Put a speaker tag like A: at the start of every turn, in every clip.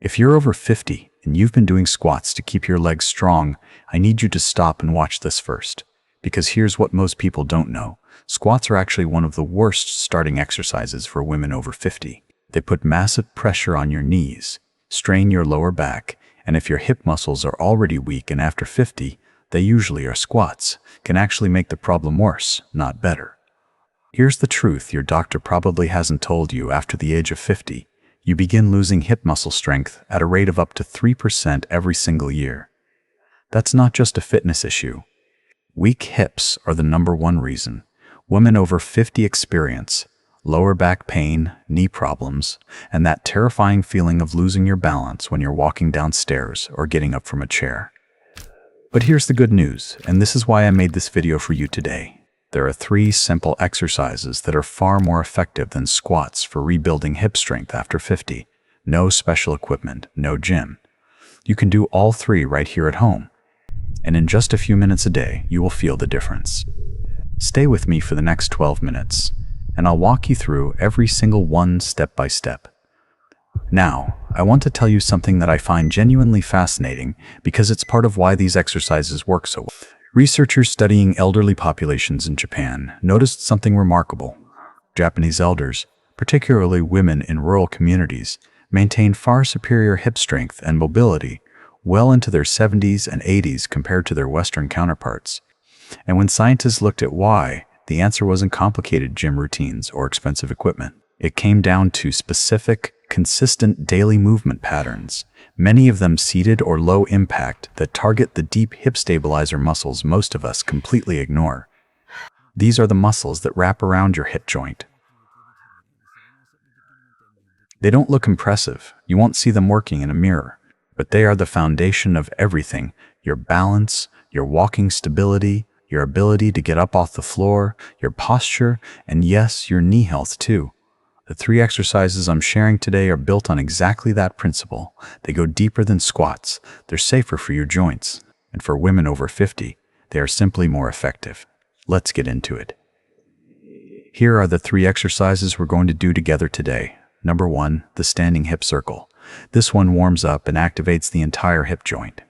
A: If you're over 50 and you've been doing squats to keep your legs strong, I need you to stop and watch this first. Because here's what most people don't know. Squats are actually one of the worst starting exercises for women over 50. They put massive pressure on your knees, strain your lower back, and if your hip muscles are already weak and after 50, they usually are squats, can actually make the problem worse, not better. Here's the truth your doctor probably hasn't told you. After the age of 50, you begin losing hip muscle strength at a rate of up to 3% every single year. That's not just a fitness issue. Weak hips are the #1 reason women over 50 experience lower back pain, knee problems, and that terrifying feeling of losing your balance when you're walking downstairs or getting up from a chair. But here's the good news, and this is why I made this video for you today. There are 3 simple exercises that are far more effective than squats for rebuilding hip strength after 50. No special equipment, no gym. You can do all 3 right here at home. And in just a few minutes a day, you will feel the difference. Stay with me for the next 12 minutes, and I'll walk you through every single one step by step. Now, I want to tell you something that I find genuinely fascinating because it's part of why these exercises work so well. Researchers studying elderly populations in Japan noticed something remarkable. Japanese elders, particularly women in rural communities, maintain far superior hip strength and mobility well into their 70s and 80s compared to their Western counterparts. And when scientists looked at why, the answer wasn't complicated gym routines or expensive equipment. It came down to specific, consistent daily movement patterns, many of them seated or low impact, that target the deep hip stabilizer muscles most of us completely ignore. These are the muscles that wrap around your hip joint. They don't look impressive. You won't see them working in a mirror, but they are the foundation of everything: your balance, your walking stability, your ability to get up off the floor, your posture, and yes, your knee health too. The 3 exercises I'm sharing today are built on exactly that principle. They go deeper than squats. They're safer for your joints. And for women over 50, they are simply more effective. Let's get into it. Here are the 3 exercises we're going to do together today. #1, the standing hip circle. This one warms up and activates the entire hip joint.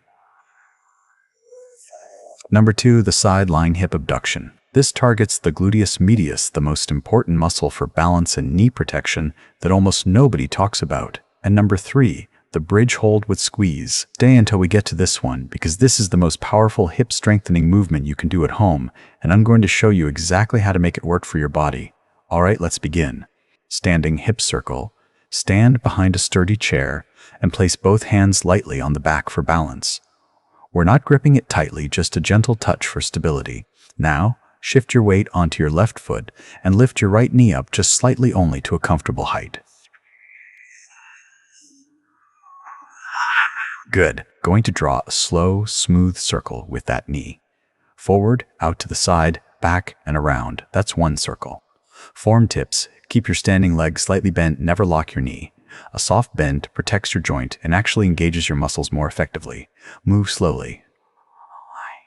A: #2, the side lying hip abduction. This targets the gluteus medius, the most important muscle for balance and knee protection that almost nobody talks about. And #3, the bridge hold with squeeze. Stay until we get to this one, because this is the most powerful hip strengthening movement you can do at home, and I'm going to show you exactly how to make it work for your body. All right, let's begin. Standing hip circle. Stand behind a sturdy chair and place both hands lightly on the back for balance. We're not gripping it tightly, just a gentle touch for stability. Now, shift your weight onto your left foot and lift your right knee up just slightly, only to a comfortable height. Good. Going to draw a slow, smooth circle with that knee. Forward, out to the side, back, and around. That's 1 circle. Form tips: keep your standing leg slightly bent, never lock your knee. A soft bend protects your joint and actually engages your muscles more effectively. Move slowly.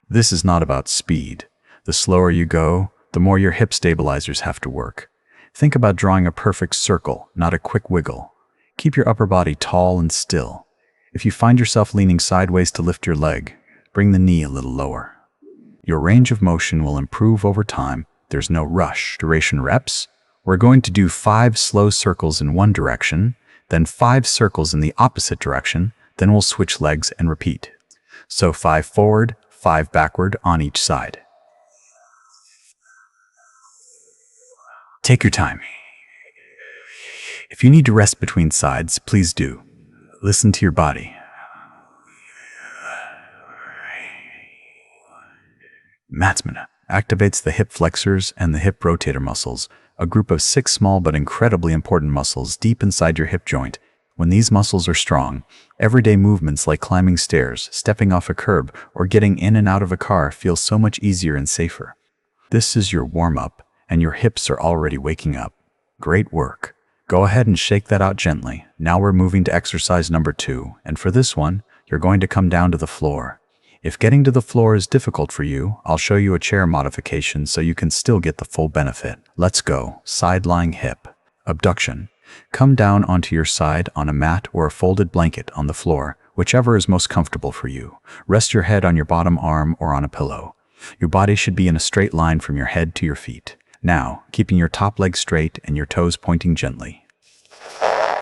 A: This is not about speed. The slower you go, the more your hip stabilizers have to work. Think about drawing a perfect circle, not a quick wiggle. Keep your upper body tall and still. If you find yourself leaning sideways to lift your leg, bring the knee a little lower. Your range of motion will improve over time. There's no rush. Duration reps. We're going to do 5 slow circles in one direction, then 5 circles in the opposite direction, then we'll switch legs and repeat. So 5 forward, 5 backward on each side. Take your time. If you need to rest between sides, please do. Listen to your body. Matsmana activates the hip flexors and the hip rotator muscles, a group of 6 small but incredibly important muscles deep inside your hip joint. When these muscles are strong, everyday movements like climbing stairs, stepping off a curb, or getting in and out of a car feel so much easier and safer. This is your warm-up, and your hips are already waking up. Great work. Go ahead and shake that out gently. Now we're moving to exercise #2, and for this one, you're going to come down to the floor. If getting to the floor is difficult for you, I'll show you a chair modification so you can still get the full benefit. Let's go. Side lying hip abduction. Come down onto your side on a mat or a folded blanket on the floor, whichever is most comfortable for you. Rest your head on your bottom arm or on a pillow. Your body should be in a straight line from your head to your feet. Now, keeping your top leg straight and your toes pointing gently.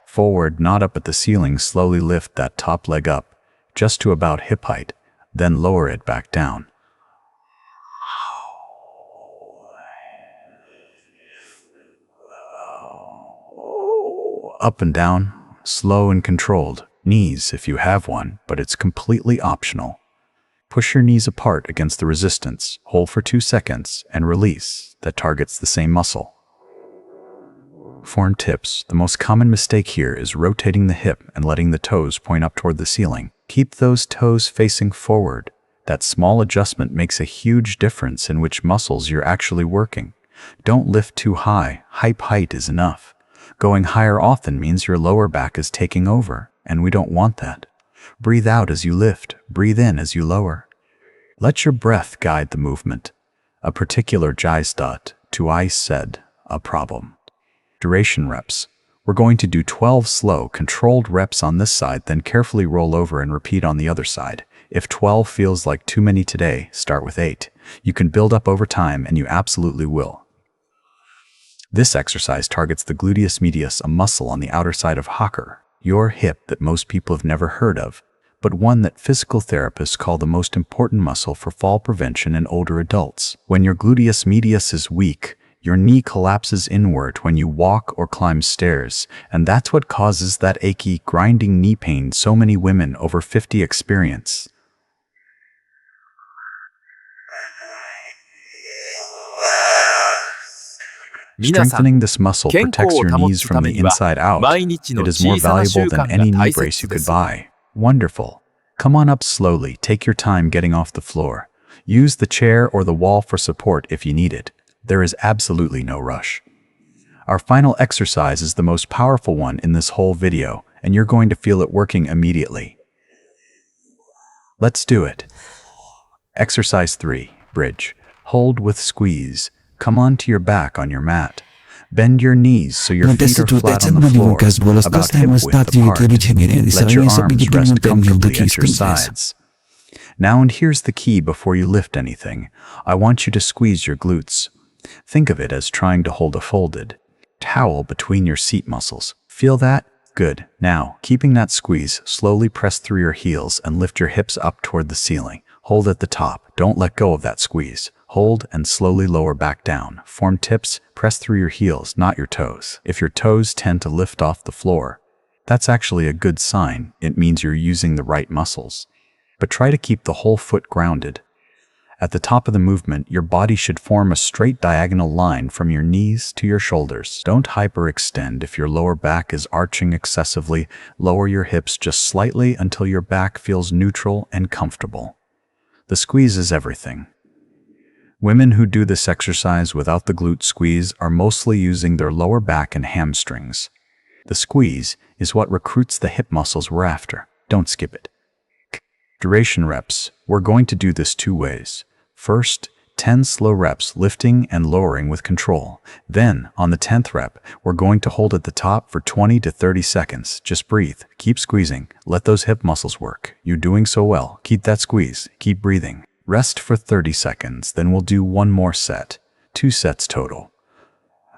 A: Forward, not up at the ceiling, slowly lift that top leg up, just to about hip height, then lower it back down. Up and down, slow and controlled. Knees if you have one, but it's completely optional. Push your knees apart against the resistance, hold for 2 seconds, and release. That targets the same muscle. Form tips. The most common mistake here is rotating the hip and letting the toes point up toward the ceiling. Keep those toes facing forward. That small adjustment makes a huge difference in which muscles you're actually working. Don't lift too high. Hip height is enough. Going higher often means your lower back is taking over, and we don't want that. Breathe out as you lift, breathe in as you lower. Let your breath guide the movement. A particular Jai-stat to I said, a problem. Duration reps. We're going to do 12 slow, controlled reps on this side, then carefully roll over and repeat on the other side. If 12 feels like too many today, start with 8. You can build up over time, and you absolutely will. This exercise targets the gluteus medius, a muscle on the outer side of Hocker, your hip that most people have never heard of, but one that physical therapists call the most important muscle for fall prevention in older adults. When your gluteus medius is weak, your knee collapses inward when you walk or climb stairs, and that's what causes that achy, grinding knee pain so many women over 50 experience. Strengthening this muscle protects your knees from the inside out. It is more valuable than any knee brace you could buy. Wonderful. Come on up slowly. Take your time getting off the floor. Use the chair or the wall for support if you need it. There is absolutely no rush. Our final exercise is the most powerful one in this whole video, and you're going to feel it working immediately. Let's do it. Exercise 3, bridge. Hold with squeeze. Come onto your back on your mat. Bend your knees so your feet are flat on the floor, about hip width apart. Let your arms rest comfortably at your sides. Now, and here's the key before you lift anything. I want you to squeeze your glutes. Think of it as trying to hold a folded towel between your seat muscles. Feel that? Good. Now, keeping that squeeze, slowly press through your heels and lift your hips up toward the ceiling. Hold at the top. Don't let go of that squeeze. Hold and slowly lower back down. Form tips, press through your heels, not your toes. If your toes tend to lift off the floor, that's actually a good sign. It means you're using the right muscles. But try to keep the whole foot grounded. At the top of the movement, your body should form a straight diagonal line from your knees to your shoulders. Don't hyperextend if your lower back is arching excessively. Lower your hips just slightly until your back feels neutral and comfortable. The squeeze is everything. Women who do this exercise without the glute squeeze are mostly using their lower back and hamstrings. The squeeze is what recruits the hip muscles we're after. Don't skip it. Duration reps. We're going to do this 2 ways. First, 10 slow reps lifting and lowering with control. Then, on the 10th rep, we're going to hold at the top for 20 to 30 seconds. Just breathe. Keep squeezing. Let those hip muscles work. You're doing so well. Keep that squeeze. Keep breathing. Rest for 30 seconds, then we'll do 1 more set. 2 sets total.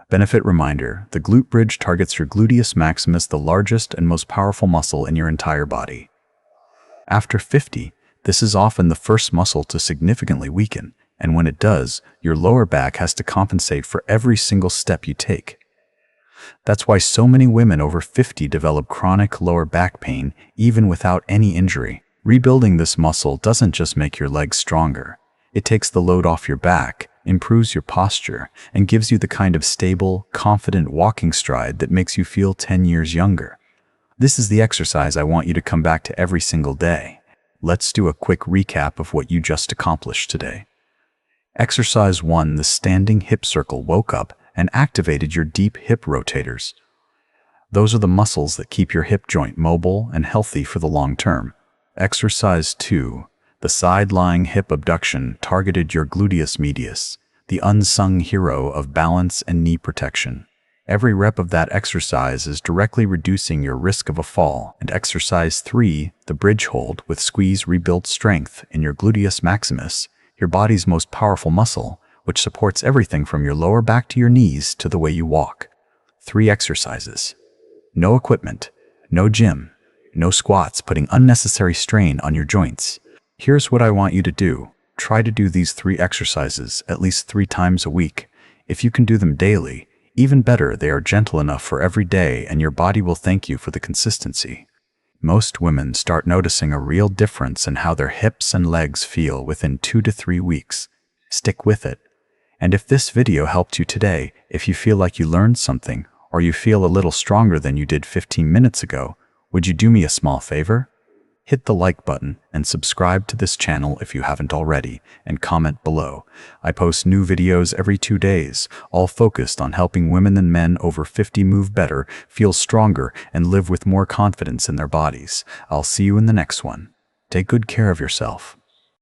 A: Benefit reminder, the glute bridge targets your gluteus maximus, the largest and most powerful muscle in your entire body. After 50, this is often the first muscle to significantly weaken, and when it does, your lower back has to compensate for every single step you take. That's why so many women over 50 develop chronic lower back pain, even without any injury. Rebuilding this muscle doesn't just make your legs stronger. It takes the load off your back, improves your posture, and gives you the kind of stable, confident walking stride that makes you feel 10 years younger. This is the exercise I want you to come back to every single day. Let's do a quick recap of what you just accomplished today. Exercise 1, the standing hip circle, woke up and activated your deep hip rotators. Those are the muscles that keep your hip joint mobile and healthy for the long term. Exercise 2, the side-lying hip abduction, targeted your gluteus medius, the unsung hero of balance and knee protection. Every rep of that exercise is directly reducing your risk of a fall. And exercise 3, the bridge hold with squeeze, rebuilds strength in your gluteus maximus, your body's most powerful muscle, which supports everything from your lower back to your knees to the way you walk. 3 exercises. No equipment, no gym, no squats putting unnecessary strain on your joints. Here's what I want you to do. Try to do these 3 exercises at least 3 times a week. If you can do them daily, even better, they are gentle enough for every day and your body will thank you for the consistency. Most women start noticing a real difference in how their hips and legs feel within 2 to 3 weeks. Stick with it. And if this video helped you today, if you feel like you learned something, or you feel a little stronger than you did 15 minutes ago, would you do me a small favor? Hit the like button and subscribe to this channel if you haven't already, and comment below. I post new videos every 2 days, all focused on helping women and men over 50 move better, feel stronger, and live with more confidence in their bodies. I'll see you in the next one. Take good care of yourself.